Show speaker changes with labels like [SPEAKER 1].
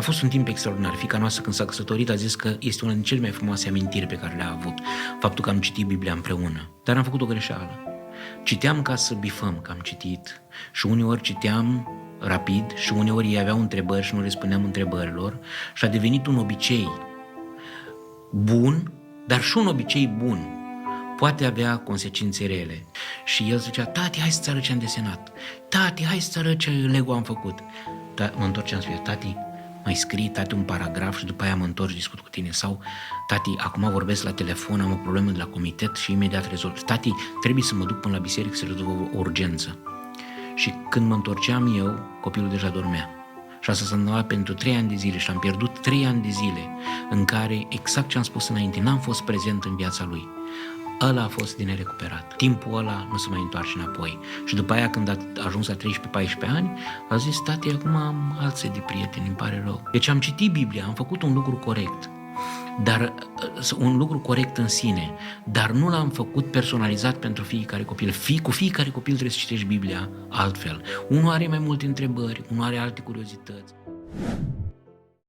[SPEAKER 1] a fost un timp extraordinar. Fiica noastră, când s-a căsătorit, a zis că este una din cele mai frumoase amintiri pe care le-a avut, faptul că am citit Biblia împreună. Dar am făcut o greșeală. Citeam ca să bifăm că am citit și uneori citeam rapid și uneori ei aveau întrebări și nu răspundeam întrebărilor și a devenit un obicei bun, dar și un obicei bun poate avea consecințe rele. Și el zicea: tati, hai să-ți arăt ce am desenat, tati, hai să-ți arăt ce Lego am făcut. Mă întorceam să spune: tati, mai scrii, tati, un paragraf și după aia mă întorc și discut cu tine. Sau: tati, acum vorbesc la telefon, am o problemă de la comitet și imediat rezolv. Tati, trebuie să mă duc până la biserică să rezolv o urgență. Și când mă întorceam eu, copilul deja dormea. Și asta s-a întâmplat pentru 3 ani de zile și am pierdut 3 ani de zile în care, exact ce am spus înainte, n-am fost prezent în viața lui. Ăla a fost din nerecuperat. Timpul ăla nu se mai întoarce înapoi. Și după aia, când a ajuns la 13-14 ani, a zis: tati, acum am alții de prieteni, îmi pare rău. Deci am citit Biblia, am făcut un lucru corect, dar un lucru corect în sine, dar nu l-am făcut personalizat pentru fiecare copil. Cu fiecare copil trebuie să citești Biblia altfel. Unul are mai multe întrebări, unul are alte curiozități.